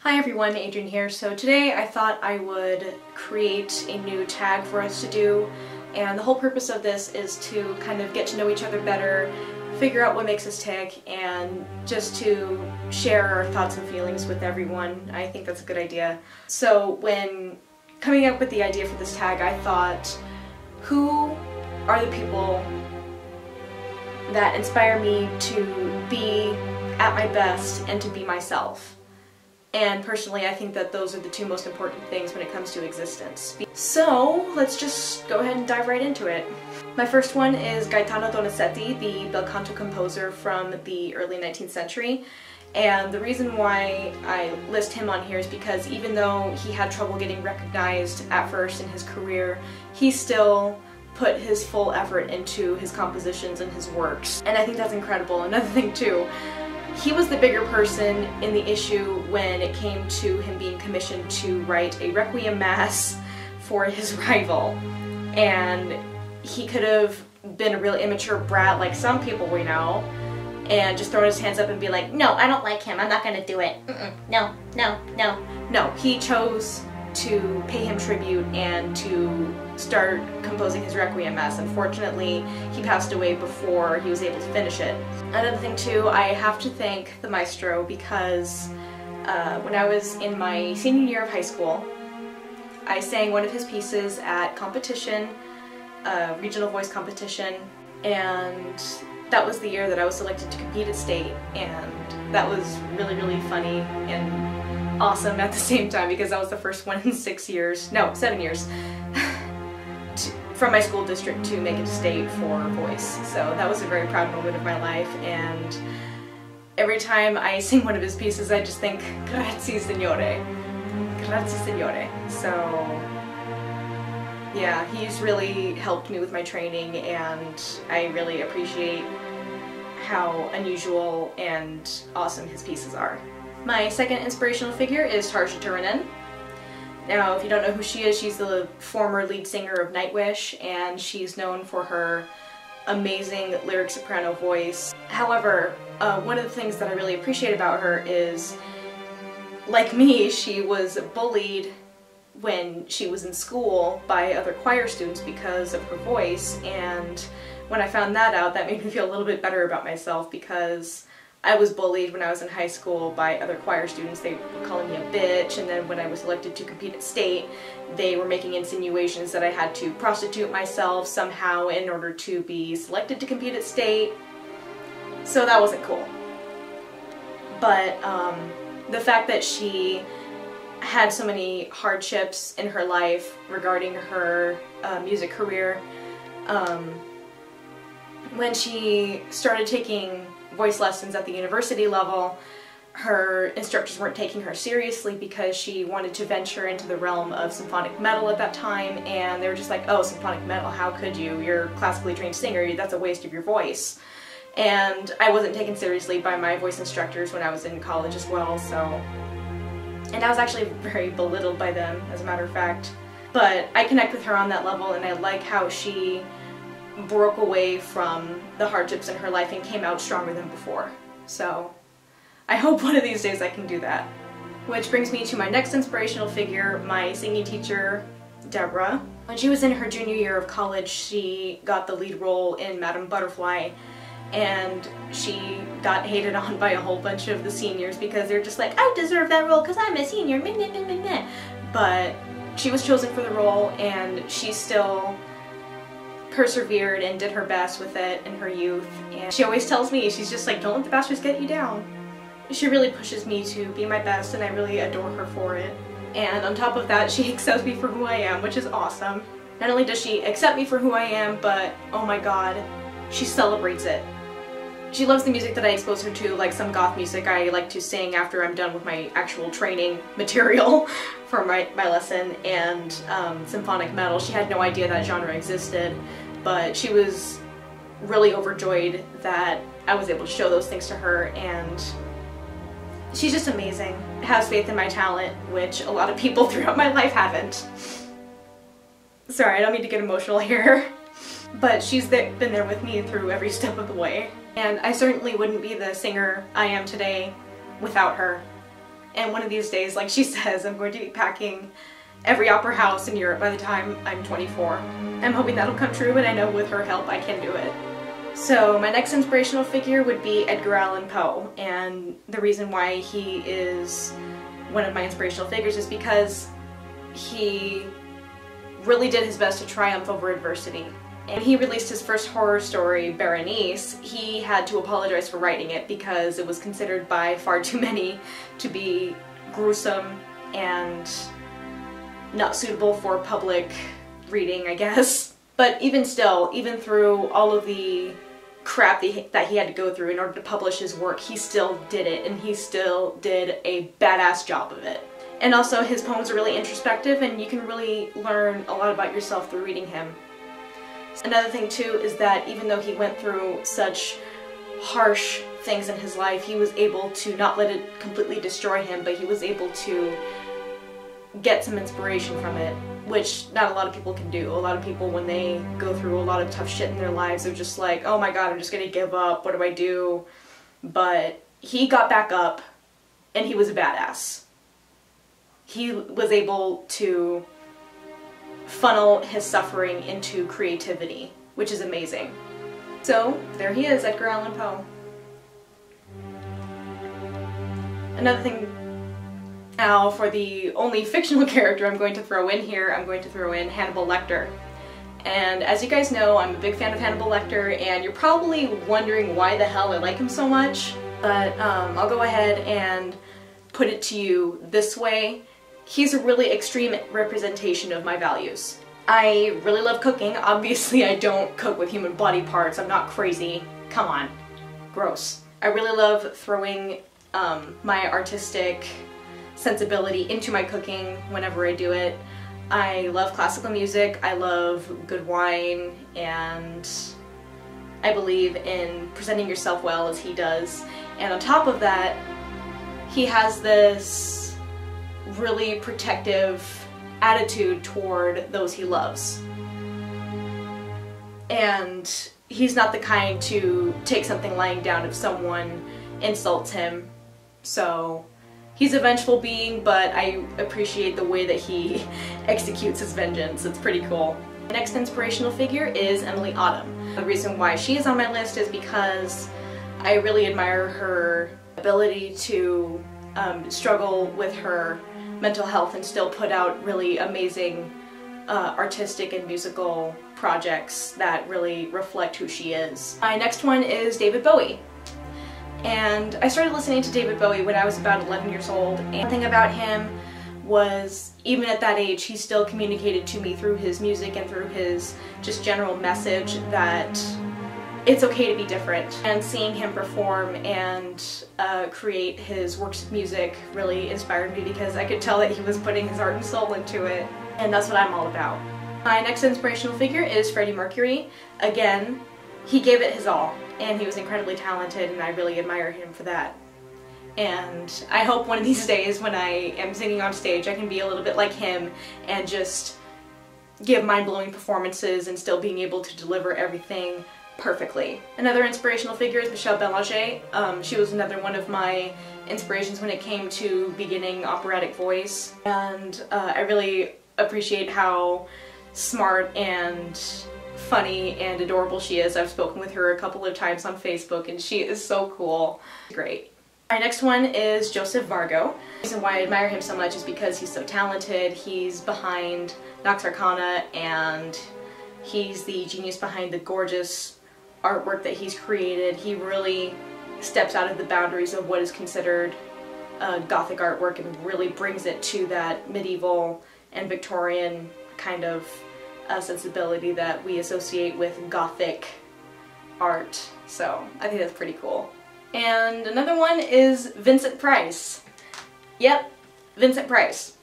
Hi everyone, Adrian here. So today I thought I would create a new tag for us to do, and the whole purpose of this is to kind of get to know each other better, figure out what makes us tick, and just to share our thoughts and feelings with everyone. I think that's a good idea. So when coming up with the idea for this tag, I thought, who are the people that inspire me to be at my best and to be myself? And personally, I think that those are the two most important things when it comes to existence. So let's just go ahead and dive right into it. My first one is Gaetano Donizetti, the bel canto composer from the early 19th century. And the reason why I list him on here is because even though he had trouble getting recognized at first in his career, he still put his full effort into his compositions and his works. And I think that's incredible. Another thing too, he was the bigger person in the issue when it came to him being commissioned to write a Requiem Mass for his rival. And he could have been a real immature brat like some people we know, and just thrown his hands up and be like, no, I don't like him, I'm not gonna do it. No, no, no. No, he chose to pay him tribute and to start composing his Requiem Mass. Unfortunately, he passed away before he was able to finish it. Another thing too, I have to thank the maestro because when I was in my senior year of high school, I sang one of his pieces at competition, regional voice competition, and that was the year that I was selected to compete at state, and that was really, really funny and awesome at the same time because that was the first one in 7 years from my school district to make it to state for voice. So that was a very proud moment of my life, and every time I sing one of his pieces I just think, grazie signore, grazie signore. So yeah, he's really helped me with my training, and I really appreciate how unusual and awesome his pieces are. My second inspirational figure is Tarja Turunen. Now, if you don't know who she is, she's the former lead singer of Nightwish, and she's known for her amazing lyric soprano voice. However, one of the things that I really appreciate about her is, like me, she was bullied when she was in school by other choir students because of her voice, and when I found that out, that made me feel a little bit better about myself because I was bullied when I was in high school by other choir students. They were calling me a bitch, and then when I was elected to compete at state, they were making insinuations that I had to prostitute myself somehow in order to be selected to compete at state. So that wasn't cool. But the fact that she had so many hardships in her life regarding her music career, when she started taking voice lessons at the university level, her instructors weren't taking her seriously because she wanted to venture into the realm of symphonic metal at that time, and they were just like, oh, symphonic metal, how could you? You're a classically trained singer, that's a waste of your voice. And I wasn't taken seriously by my voice instructors when I was in college as well, so... And I was actually very belittled by them, as a matter of fact. But I connect with her on that level, and I like how she broke away from the hardships in her life and came out stronger than before. So I hope one of these days I can do that. Which brings me to my next inspirational figure, my singing teacher, Deborah. When she was in her junior year of college, she got the lead role in Madame Butterfly, and she got hated on by a whole bunch of the seniors because they're just like, I deserve that role because I'm a senior, meh, meh, meh, meh, meh. But she was chosen for the role, and she still persevered and did her best with it in her youth. And she always tells me, she's just like, don't let the bastards get you down. She really pushes me to be my best, and I really adore her for it. And on top of that, she accepts me for who I am, which is awesome. Not only does she accept me for who I am, but oh my god, she celebrates it. She loves the music that I expose her to, like some goth music I like to sing after I'm done with my actual training material for my lesson, and symphonic metal. She had no idea that genre existed, but she was really overjoyed that I was able to show those things to her, and she's just amazing. Has faith in my talent, which a lot of people throughout my life haven't. Sorry, I don't mean to get emotional here, but she's been there with me through every step of the way. And I certainly wouldn't be the singer I am today without her. And one of these days, like she says, I'm going to be packing every opera house in Europe by the time I'm 24. I'm hoping that'll come true, and I know with her help I can do it. So my next inspirational figure would be Edgar Allan Poe, and the reason why he is one of my inspirational figures is because he really did his best to triumph over adversity. And when he released his first horror story, Berenice, he had to apologize for writing it because it was considered by far too many to be gruesome and not suitable for public reading, I guess. But even still, even through all of the crap that he had to go through in order to publish his work, he still did it, and he still did a badass job of it. And also, his poems are really introspective, and you can really learn a lot about yourself through reading him. Another thing too is that even though he went through such harsh things in his life, he was able to not let it completely destroy him, but he was able to get some inspiration from it, which not a lot of people can do. A lot of people, when they go through a lot of tough shit in their lives, they're just like, oh my god, I'm just gonna give up, what do I do? But he got back up, and he was a badass. He was able to funnel his suffering into creativity, which is amazing. So there he is, Edgar Allan Poe. Another thing, now for the only fictional character I'm going to throw in here, I'm going to throw in Hannibal Lecter. And as you guys know, I'm a big fan of Hannibal Lecter, and you're probably wondering why the hell I like him so much, but I'll go ahead and put it to you this way. He's a really extreme representation of my values. I really love cooking. Obviously, I don't cook with human body parts. I'm not crazy. Come on. Gross. I really love throwing my artistic sensibility into my cooking whenever I do it. I love classical music. I love good wine, and I believe in presenting yourself well as he does. And on top of that, he has this really protective attitude toward those he loves. And he's not the kind to take something lying down if someone insults him. So he's a vengeful being, but I appreciate the way that he executes his vengeance. It's pretty cool. The next inspirational figure is Emily Autumn. The reason why she is on my list is because I really admire her ability to struggle with her mental health and still put out really amazing artistic and musical projects that really reflect who she is. My next one is David Bowie. And I started listening to David Bowie when I was about 11 years old, and one thing about him was, even at that age, he still communicated to me through his music and through his just general message that it's okay to be different. And seeing him perform and create his works of music really inspired me, because I could tell that he was putting his heart and soul into it, and that's what I'm all about. My next inspirational figure is Freddie Mercury. Again, he gave it his all, and he was incredibly talented, and I really admire him for that. And I hope one of these days when I am singing on stage I can be a little bit like him and just give mind-blowing performances and still being able to deliver everything perfectly. Another inspirational figure is Michelle Belanger. She was another one of my inspirations when it came to beginning operatic voice, and I really appreciate how smart and funny and adorable she is. I've spoken with her a couple of times on Facebook, and she is so cool. Great. My next one is Joseph Vargo. The reason why I admire him so much is because he's so talented. He's behind Nox Arcana, and he's the genius behind the gorgeous artwork that he's created. He really steps out of the boundaries of what is considered Gothic artwork and really brings it to that medieval and Victorian kind of sensibility that we associate with Gothic art. So I think that's pretty cool. And another one is Vincent Price. Yep, Vincent Price.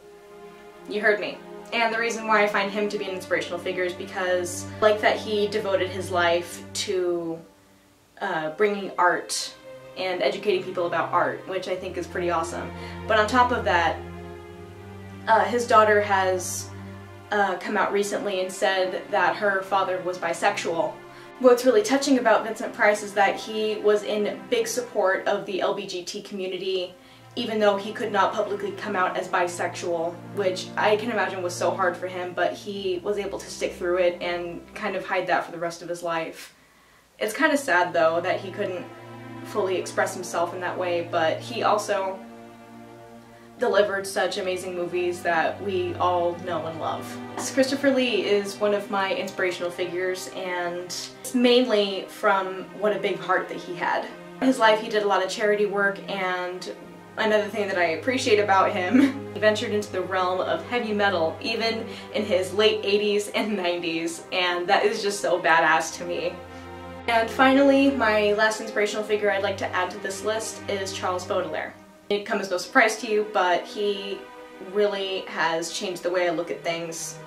You heard me. And the reason why I find him to be an inspirational figure is because I like that he devoted his life to bringing art and educating people about art, which I think is pretty awesome. But on top of that, his daughter has come out recently and said that her father was bisexual. What's really touching about Vincent Price is that he was in big support of the LGBT community even though he could not publicly come out as bisexual, which I can imagine was so hard for him, but he was able to stick through it and kind of hide that for the rest of his life. It's kind of sad though that he couldn't fully express himself in that way, but he also delivered such amazing movies that we all know and love. Christopher Lee is one of my inspirational figures, and it's mainly from what a big heart that he had. In his life he did a lot of charity work, and another thing that I appreciate about him, he ventured into the realm of heavy metal even in his late 80s and 90s, and that is just so badass to me. And finally, my last inspirational figure I'd like to add to this list is Charles Baudelaire. It comes as no surprise to you, but he really has changed the way I look at things.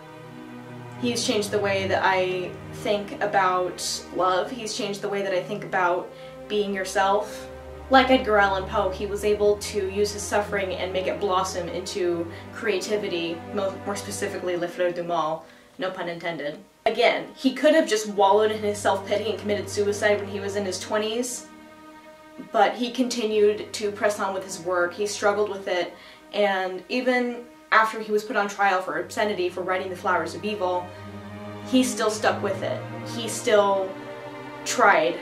He's changed the way that I think about love. He's changed the way that I think about being yourself. Like Edgar Allan Poe, he was able to use his suffering and make it blossom into creativity, more specifically Le Fleur du Mal, no pun intended. Again, he could have just wallowed in his self-pity and committed suicide when he was in his 20s, but he continued to press on with his work. He struggled with it, and even after he was put on trial for obscenity for writing The Flowers of Evil, he still stuck with it. He still tried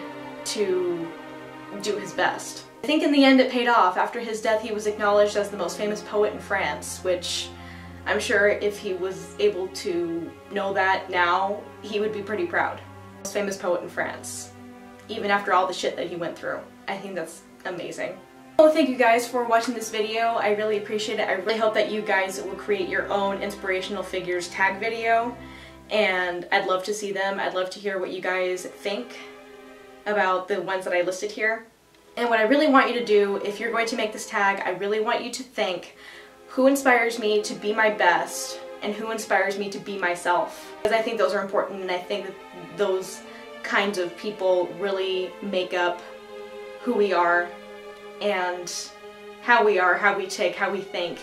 to do his best. I think in the end it paid off. After his death he was acknowledged as the most famous poet in France, which I'm sure if he was able to know that now, he would be pretty proud. Most famous poet in France, even after all the shit that he went through. I think that's amazing. Well, thank you guys for watching this video. I really appreciate it. I really hope that you guys will create your own inspirational figures tag video, and I'd love to see them. I'd love to hear what you guys think about the ones that I listed here. And what I really want you to do, if you're going to make this tag, I really want you to think who inspires me to be my best and who inspires me to be myself. Because I think those are important, and I think that those kinds of people really make up who we are and how we are, how we tick, how we think.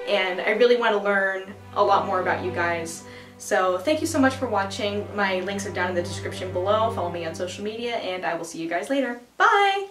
And I really want to learn a lot more about you guys. So thank you so much for watching. My links are down in the description below. Follow me on social media, and I will see you guys later. Bye!